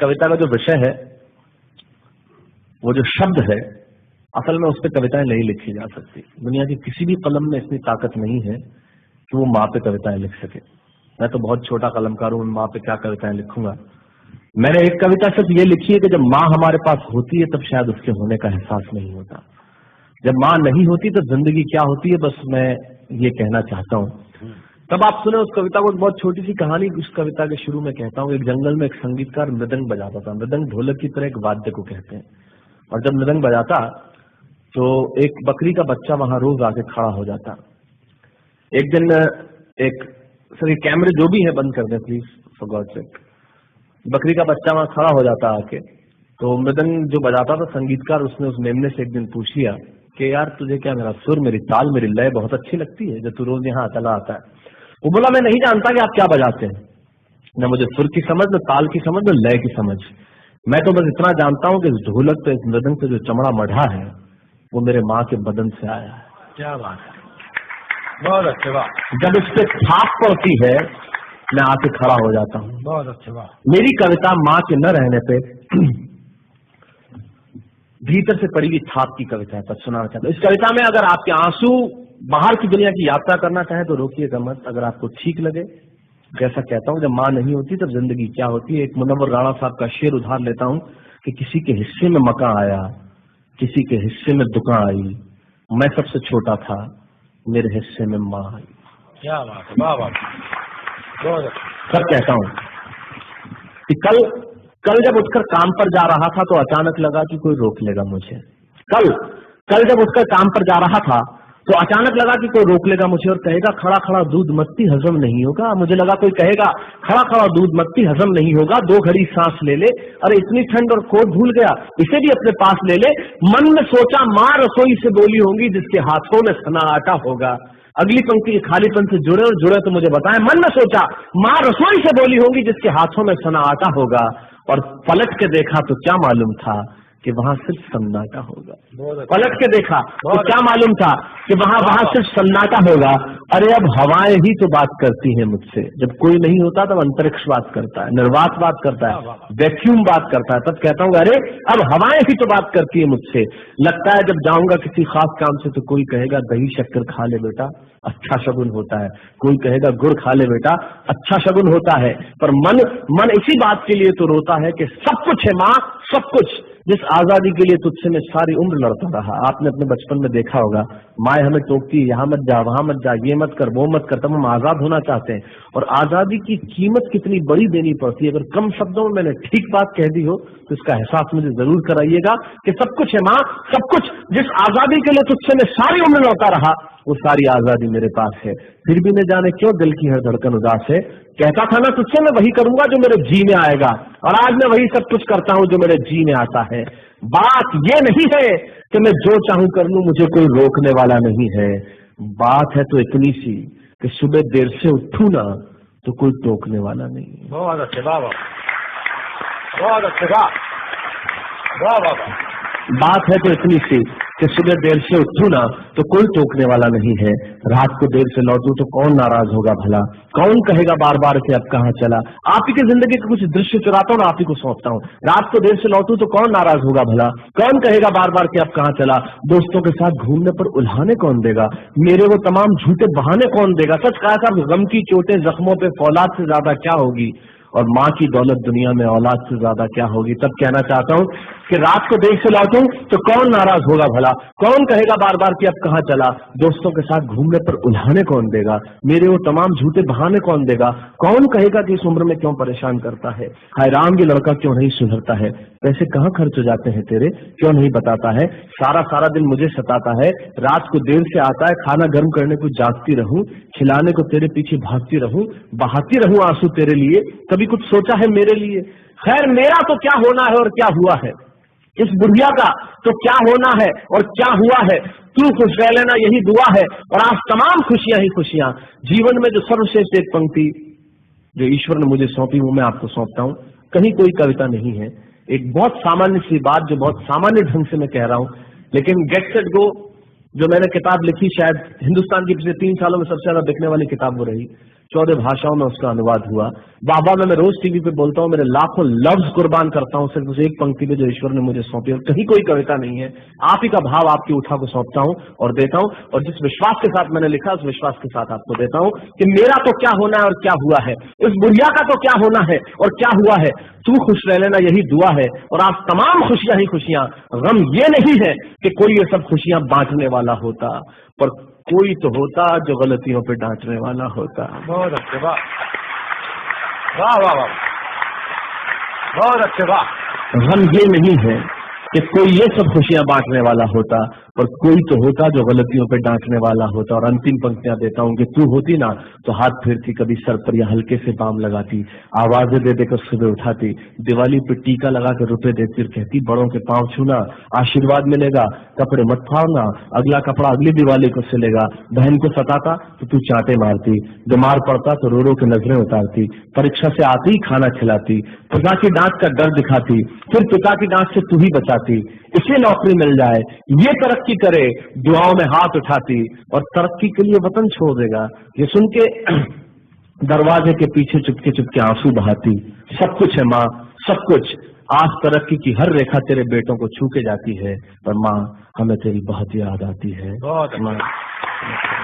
कविता का जो विषय है, वो जो शब्द है, असल में उस पर कविताएं नहीं लिखी जा सकती। दुनिया की किसी भी कलम में इतनी ताकत नहीं है कि वो माँ पे कविताएं लिख सके। मैं तो बहुत छोटा कलमकार हूँ, माँ पे क्या कविताएं लिखूंगा। मैंने एक कविता सिर्फ ये लिखी है कि जब माँ हमारे पास होती है तब शायद उसके होने का एहसास नहीं होता। जब माँ नहीं होती तो जिंदगी क्या होती है, बस मैं ये कहना चाहता हूँ। तब आप सुने उस कविता को। बहुत छोटी सी कहानी उस कविता के शुरू में कहता हूँ। एक जंगल में एक संगीतकार मृदंग बजाता था। मृदंग ढोलक की तरह एक वाद्य को कहते हैं। और जब मृदंग बजाता तो एक बकरी का बच्चा वहां रोज आके खड़ा हो जाता। एक दिन एक सर कैमरे जो भी है बंद कर दें प्लीज फॉर गॉड सेक। बकरी का बच्चा वहां खड़ा हो जाता आके। तो मृदंग जो बजाता था संगीतकार, उसने उस मेमने से एक दिन पूछ लिया कि यार तुझे क्या मेरा सुर, मेरी ताल, मेरी लय बहुत अच्छी लगती है जो तू रोज यहाँ चला आता है। वो बोला मैं नहीं जानता कि आप क्या बजाते हैं, न मुझे सुर की समझ, न ताल की समझ, न लय की समझ। मैं तो बस इतना जानता हूँ कि इस ढोलक पे, इस मृदंग पे जो चमड़ा मढ़ा है वो मेरे माँ के बदन से आया है। क्या बात है, बहुत अच्छे बात। जब इस पे छाप पड़ती है मैं आके खड़ा हो जाता हूँ। बहुत अच्छे बात। मेरी कविता माँ के न रहने पे भीतर से पड़ी हुई छाप की कविता है, तब सुनाना चाहता हूँ। इस कविता में अगर आपके आंसू बाहर की दुनिया की यात्रा करना चाहे तो रोकिएगा मत। अगर आपको ठीक लगे, जैसा कहता हूँ जब माँ नहीं होती तब जिंदगी क्या होती है। एक मुनव्वर राणा साहब का शेर उधार लेता हूँ कि किसी के हिस्से में मकान आया, किसी के हिस्से में दुकान आई, मैं सबसे छोटा था, मेरे हिस्से में माँ आई। क्या बात है, वाह वाह, बहुत अच्छा। सब कहता हूँ कि कल जब उठकर काम पर जा रहा था तो अचानक लगा कि कोई रोक लेगा मुझे। कल जब उठकर काम पर जा रहा था तो अचानक लगा कि कोई रोक लेगा मुझे और कहेगा खड़ा खड़ा दूध मत पी, हजम नहीं होगा। मुझे लगा कोई कहेगा खड़ा खड़ा दूध मत पी, हजम नहीं होगा, 2 घड़ी सांस ले ले, अरे इतनी ठंड और कोट भूल गया, इसे भी अपने पास ले ले। मन में सोचा माँ रसोई से बोली होंगी जिसके हाथों में सना आटा होगा। अगली पंक्ति खालीपन से जुड़े और जुड़े तो मुझे बताएं। मन में सोचा माँ रसोई से बोली होंगी जिसके हाथों में सना आटा होगा, और पलट के देखा तो क्या मालूम था कि वहां सिर्फ सन्नाटा होगा। पलट के देखा तो क्या मालूम था कि वहां सिर्फ सन्नाटा होगा। अरे अब हवाएं ही तो बात करती हैं मुझसे। जब कोई नहीं होता तब अंतरिक्ष बात करता है, निर्वात बात करता है, वैक्यूम बात करता है। तब कहता हूँ अरे अब हवाएं ही तो बात करती है मुझसे। लगता है जब जाऊंगा किसी खास काम से तो कोई कहेगा दही शक्कर खा ले बेटा, अच्छा शगुन होता है। कोई कहेगा गुड़ खा ले बेटा, अच्छा शगुन होता है। पर मन इसी बात के लिए तो रोता है कि सब कुछ है माँ, सब कुछ, जिस आजादी के लिए तुझसे मैं सारी उम्र लड़ता रहा। आपने अपने बचपन में देखा होगा, माए हमें टोकती है, यहाँ मत जा, वहां मत जा, ये मत कर, वो मत कर, तब हम आजाद होना चाहते हैं। और आजादी की कीमत कितनी बड़ी देनी पड़ती है। अगर कम शब्दों में मैंने ठीक बात कह दी हो तो इसका एहसास मुझे जरूर कराइएगा कि सब कुछ है माँ, सब कुछ, जिस आजादी के लिए तुझसे मैं सारी उम्र लड़ता रहा वो सारी आजादी मेरे पास है। फिर भी न जाने क्यों दिल की हर धड़कन उदास है। कहता था ना तुझसे मैं वही करूंगा जो मेरे जी में आएगा, और आज मैं वही सब कुछ करता हूं जो मेरे जी में आता है। बात ये नहीं है कि मैं जो चाहूं कर लूं, मुझे कोई रोकने वाला नहीं है। बात है तो इतनी सी कि सुबह देर से उठूं ना तो कोई टोकने वाला नहीं है। बहुत अच्छे, वाह वाह, बहुत अच्छे, वाह वाह वाह। बात है तो इतनी सी कि सुबह देर से उठूं ना तो कोई टोकने वाला नहीं है। रात को देर से लौटूं तो कौन नाराज होगा भला, कौन कहेगा बार बार कि अब कहाँ चला। आप ही की जिंदगी के कुछ दृश्य चुराता हूँ, आप ही को सौंपता हूँ। रात को देर से लौटूं तो कौन नाराज होगा भला, कौन कहेगा बार बार कि अब कहाँ चला। दोस्तों के साथ घूमने पर उल्हाने कौन देगा, मेरे वो तमाम झूठे बहाने कौन देगा। सच कहा था, गम की चोटें जख्मों पे फौलाद से ज्यादा क्या होगी, और माँ की दौलत दुनिया में औलाद से ज्यादा क्या होगी। तब कहना चाहता हूँ कि रात को देर से लौटूं तो कौन नाराज होगा भला, कौन कहेगा बार बार कि अब कहाँ चला। दोस्तों के साथ घूमने पर उल्हाने कौन देगा, मेरे वो तमाम झूठे बहाने कौन देगा। कौन कहेगा कि इस उम्र में क्यों परेशान करता है, हाय राम ये लड़का क्यों नहीं सुधरता है। पैसे कहाँ खर्च हो जाते हैं तेरे, क्यों नहीं बताता है। सारा दिन मुझे सताता है, रात को देर से आता है, खाना गर्म करने को जागती रहूं, खिलाने को तेरे पीछे भागती रहूं, बहाती रहूं आंसू तेरे लिए, कभी कुछ सोचा है मेरे लिए। खैर मेरा तो क्या होना है और क्या हुआ है, इस बुढ़िया का तो क्या होना है और क्या हुआ है। तू खुश रह लेना यही दुआ है, और आज तमाम खुशियां ही खुशियां। जीवन में जो सर्वश्रेष्ठ एक पंक्ति जो ईश्वर ने मुझे सौंपी वो मैं आपको सौंपता हूं। कहीं कोई कविता नहीं है, एक बहुत सामान्य सी बात जो बहुत सामान्य ढंग से मैं कह रहा हूं, लेकिन गेट सेट गो जो मैंने किताब लिखी, शायद हिंदुस्तान की पिछले 3 सालों में सबसे ज्यादा बिकने वाली किताब वो रही। 14 भाषाओं में उसका अनुवाद हुआ। बाबा में मैं रोज टीवी पे बोलता हूँ, मेरे लाखों लफ्ज कुर्बान करता हूँ सिर्फ उस एक पंक्ति में जो ईश्वर ने मुझे सौंपी, और कहीं कोई कविता नहीं है, आप ही का भाव आपकी उठा को सौंपता हूँ और देता हूँ। और जिस विश्वास के साथ मैंने लिखा उस विश्वास के साथ आपको देता हूँ कि मेरा तो क्या होना है और क्या हुआ है, इस बुढ़िया का तो क्या होना है और क्या हुआ है, तू खुश रह लेना यही दुआ है। और आज तमाम खुशियां ही खुशियां, गम ये नहीं है कि कोई ये सब खुशियां बांटने वाला होता, पर कोई तो होता जो गलतियों पे डांटने वाला होता। बहुत अच्छे, वाह वाह वाह वाह, बहुत अच्छे, वाह। गम ये नहीं है कि कोई ये सब खुशियां बांटने वाला होता, पर कोई तो होता जो गलतियों पे डांटने वाला होता। और अंतिम पंक्तियां देता हूं कि तू होती ना तो हाथ फेरती, कभी सर पर या हल्के से बाम लगाती, आवाजें दे देकर सुबह उठाती, दिवाली पे टीका लगा कर रुपए देती और कहती बड़ों के पांव छूना आशीर्वाद मिलेगा, कपड़े मत फाड़ना, अगला कपड़ा अगली दिवाली को सिलेगा। बहन को सताता तो तू चांटे मारती, बीमार पड़ता तो रो रो के नजरें उतारती, परीक्षा से आती ही खाना खिलाती, पिता की डांट का डर दिखाती, फिर पिता की डांट से तू ही बचाती, इसे नौकरी मिल जाए, ये तरक्की करे, दुआओं में हाथ उठाती, और तरक्की के लिए वतन छोड़ देगा। ये सुन के दरवाजे के पीछे चुपके चुपके आंसू बहाती, सब कुछ है माँ, सब कुछ, आज तरक्की की हर रेखा तेरे बेटों को छू के जाती है, पर माँ हमें तेरी बहुत याद आती है। बहुत अच्छा।